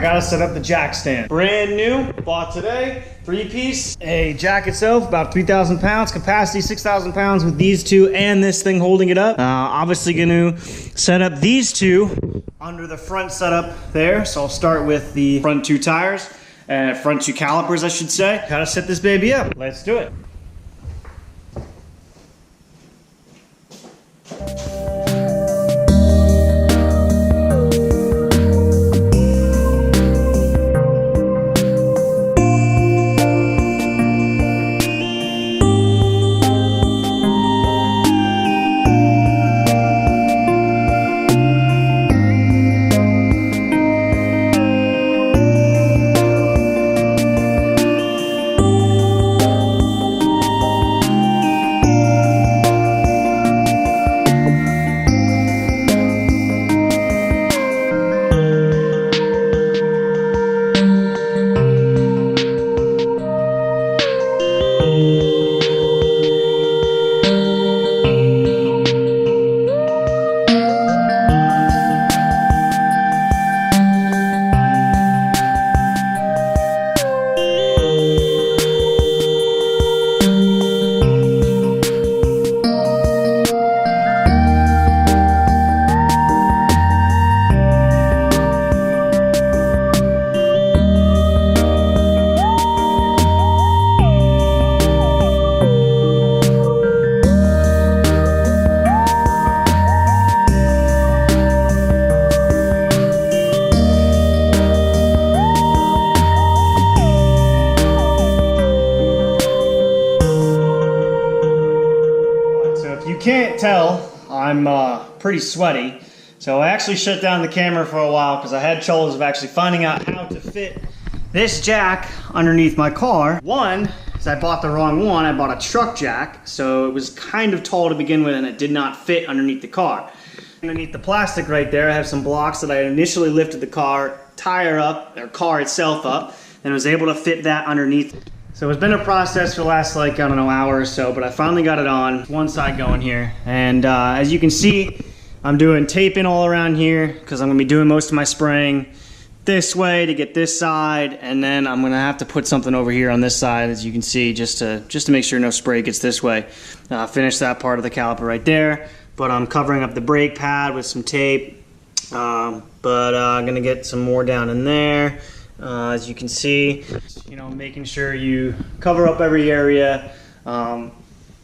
gotta set up the jack stand. Brand new, bought today, 3-piece. A jack itself, about 3,000 pounds, capacity 6,000 pounds with these two and this thing holding it up. Obviously gonna set up these two under the front setup there. So I'll start with the front two tires, front two calipers I should say. Gotta set this baby up, let's do it. Can't tell, I'm pretty sweaty, so I actually shut down the camera for a while because I had troubles of actually finding out how to fit this jack underneath my car. One is I bought the wrong one. I bought a truck jack, so it was kind of tall to begin with and it did not fit underneath the car. Underneath the plastic right there I have some blocks that I initially lifted the car itself up and was able to fit that underneath. So it's been a process for the last, like, I don't know, hour or so, but I finally got it on. One side going here. And as you can see, I'm doing taping all around here because I'm gonna be doing most of my spraying this way to get this side, and then I'm gonna have to put something over here on this side, as you can see, just to make sure no spray gets this way. Finish that part of the caliper right there, but I'm covering up the brake pad with some tape, I'm gonna get some more down in there. As you can see, you know, making sure you cover up every area. And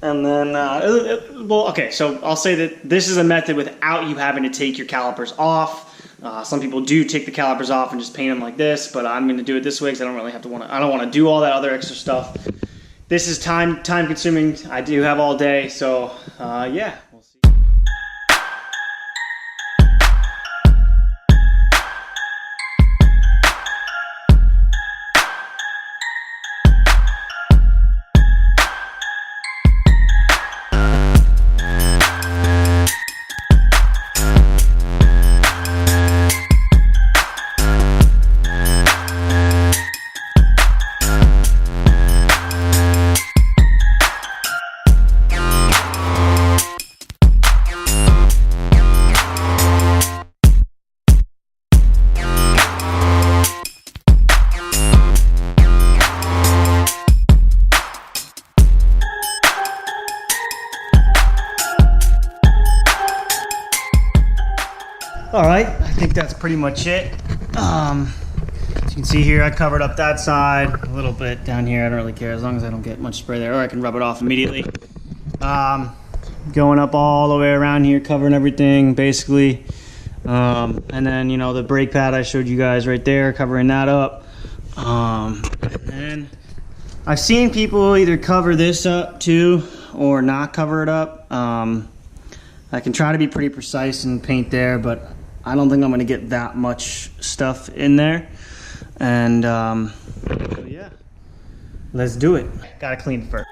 then, well, okay, so I'll say that this is a method without you having to take your calipers off. Some people do take the calipers off and just paint them like this, but I'm going to do it this way because I don't really have to I don't want to do all that other extra stuff. This is time consuming. I do have all day, so yeah. We'll see. All right, I think that's pretty much it. As you can see here, I covered up that side a little bit down here. I don't really care as long as I don't get much spray there, or I can rub it off immediately. Going up all the way around here, covering everything basically. And then, you know, the brake pad I showed you guys right there, covering that up. And then I've seen people either cover this up too or not cover it up. I can try to be pretty precise and paint there, but I don't think I'm going to get that much stuff in there. And so yeah, let's do it. Gotta clean it first.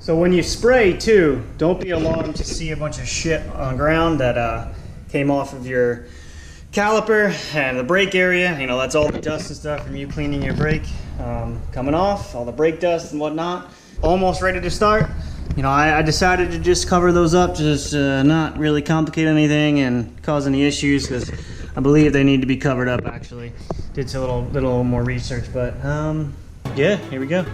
So when you spray too, don't be alarmed to see a bunch of shit on the ground that came off of your caliper and the brake area. You know, that's all the dust and stuff from you cleaning your brake coming off, all the brake dust and whatnot. Almost ready to start. You know, I decided to just cover those up, just not really complicate anything and cause any issues, because I believe they need to be covered up actually. Did a little more research, but yeah, here we go.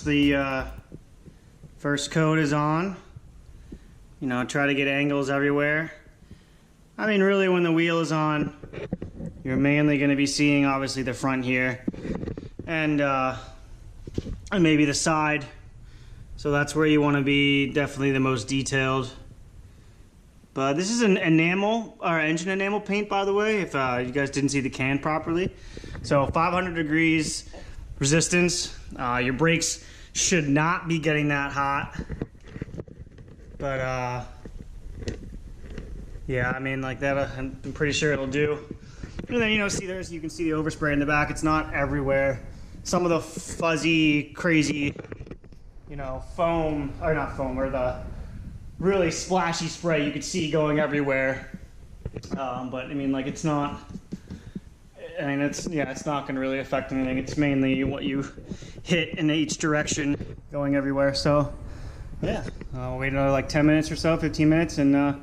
The first coat is on. You know, try to get angles everywhere. I mean, really, when the wheel is on, you're mainly going to be seeing, obviously, the front here and maybe the side. So that's where you want to be, definitely the most detailed. But this is an enamel, or engine enamel paint, by the way, if you guys didn't see the can properly. So 500 degrees resistance. Your brakes should not be getting that hot. But yeah, I mean, like that, I'm pretty sure it'll do. And then, you know, see there's, you can see the overspray in the back. It's not everywhere. Some of the fuzzy, crazy, you know, foam, or not foam, or the really splashy spray you could see going everywhere. But I mean, like, it's not, I mean, it's, yeah, it's not going to really affect anything. It's mainly what you hit in each direction going everywhere. So yeah, I'll wait another like 10 minutes or so, 15 minutes, and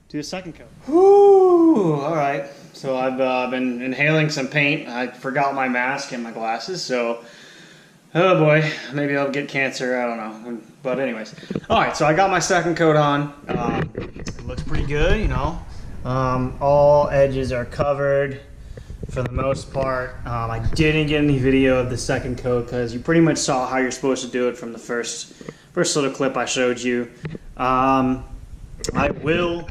do a second coat. Whoo! All right. So I've been inhaling some paint. I forgot my mask and my glasses, so oh boy, maybe I'll get cancer. I don't know. But anyways, all right. So I got my second coat on. It looks pretty good, you know. All edges are covered for the most part. I didn't get any video of the second coat because you pretty much saw how you're supposed to do it from the first little clip I showed you. I will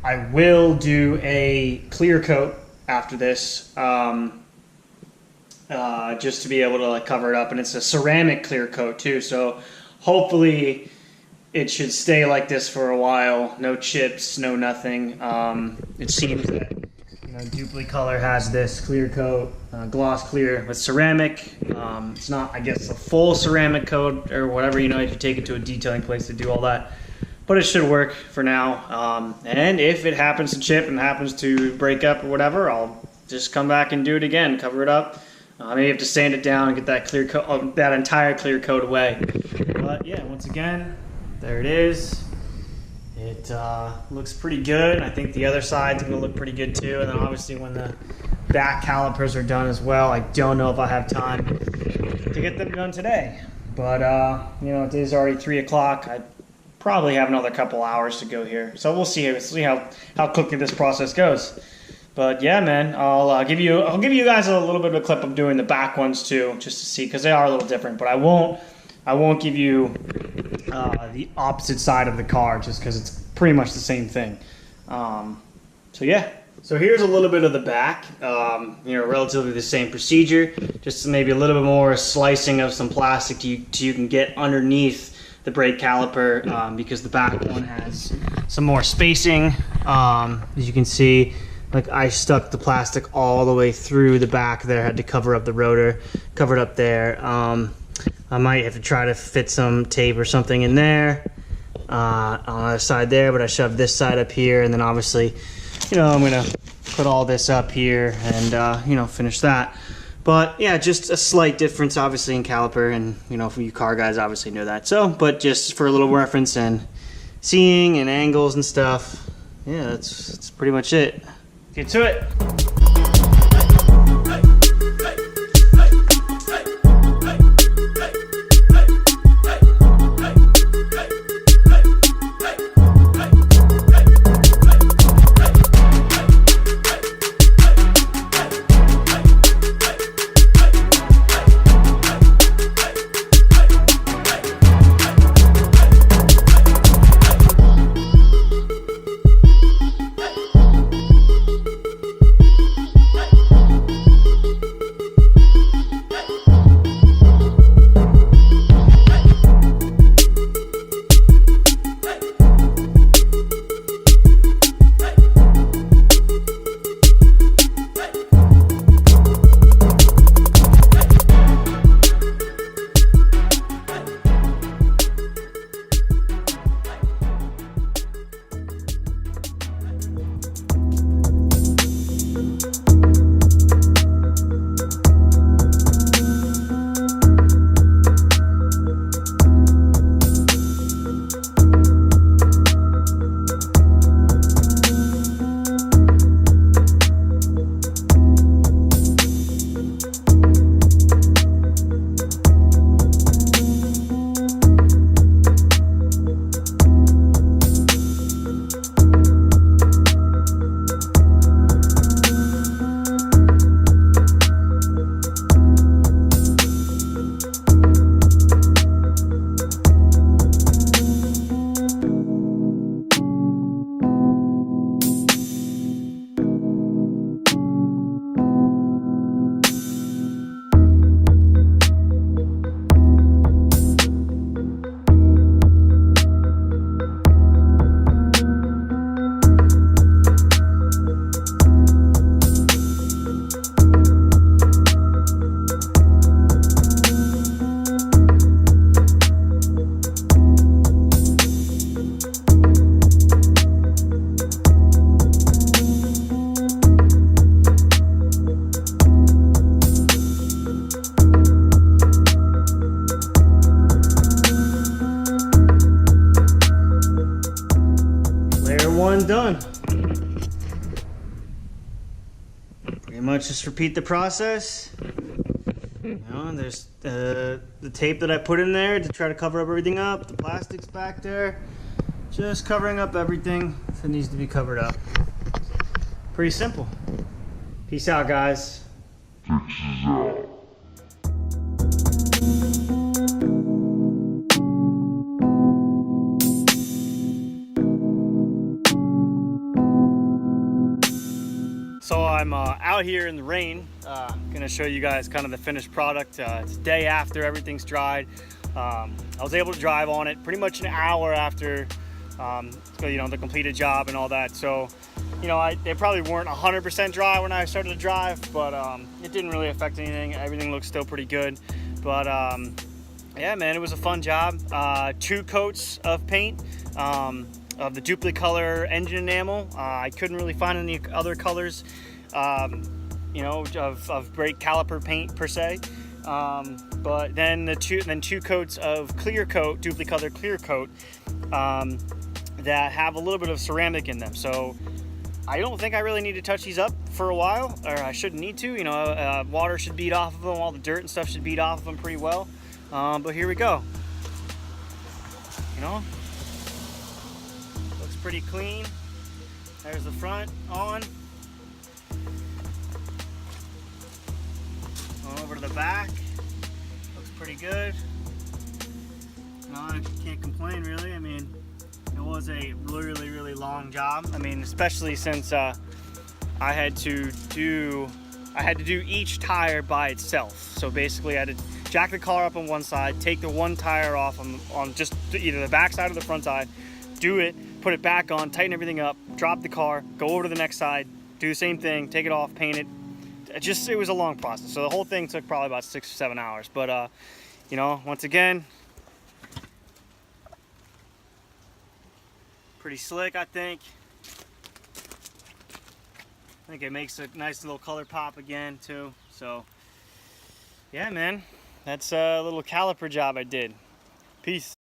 I will do a clear coat after this, just to be able to like cover it up, and it's a ceramic clear coat too, so hopefully it should stay like this for a while. No chips, no nothing. It seems that Duplicolor has this clear coat, gloss clear with ceramic. It's not, I guess, a full ceramic coat or whatever, if you take it to a detailing place to do all that. But it should work for now. And if it happens to chip and happens to break up or whatever, I'll just come back and do it again, cover it up. Maybe have to sand it down and get that clear coat, that entire clear coat away. But yeah, once again, there it is. It looks pretty good. I think the other side's going to look pretty good too. And then obviously when the back calipers are done as well, I don't know if I have time to get them done today. But it is already 3 o'clock. I probably have another couple hours to go here. So we'll see how quickly this process goes. But yeah, man, I'll give you guys a little bit of a clip of doing the back ones too, just to see, because they are a little different. But I won't give you the opposite side of the car, just because it's pretty much the same thing. So yeah. So here's a little bit of the back. Relatively the same procedure, just maybe a little bit more slicing of some plastic so you can get underneath the brake caliper, because the back one has some more spacing. As you can see, like I stuck the plastic all the way through the back there, had to cover up the rotor, covered up there. I might have to try to fit some tape or something in there on the other side there, but I shoved this side up here, and then obviously, I'm gonna put all this up here and finish that. But yeah, just a slight difference obviously in caliper, and for you car guys obviously know that. So, but just for a little reference and seeing and angles and stuff, yeah, that's pretty much it. Get to it. Done. Pretty much just repeat the process. There's the tape that I put in there to try to cover up everything up. The plastic's back there, just covering up everything that needs to be covered up. Pretty simple. Peace out, guys. Peace out. So I'm out here in the rain, gonna show you guys kind of the finished product. It's a day after everything's dried. I was able to drive on it pretty much an hour after the completed job and all that. So they probably weren't 100% dry when I started to drive, but it didn't really affect anything. Everything looks still pretty good. But yeah, man, it was a fun job. 2 coats of paint of the Duplicolor engine enamel. I couldn't really find any other colors, of brake caliper paint per se. But then two coats of clear coat, Duplicolor clear coat, that have a little bit of ceramic in them. So I don't think I really need to touch these up for a while, or I shouldn't need to. Water should beat off of them, all the dirt and stuff should beat off of them pretty well. But here we go. Looks pretty clean. There's the front on. Over to the back. Looks pretty good. I can't complain really. I mean, it was a really, really long job. I mean, especially since I had to do each tire by itself. So basically, I had to jack the car up on one side, take the one tire off on just either the back side or the front side, do it, put it back on, tighten everything up, drop the car, go over to the next side, do the same thing, take it off, paint it. It was a long process. So the whole thing took probably about 6 or 7 hours. But once again, pretty slick, I think. I think it makes a nice little color pop again too. So yeah, man, that's a little caliper job I did. Peace.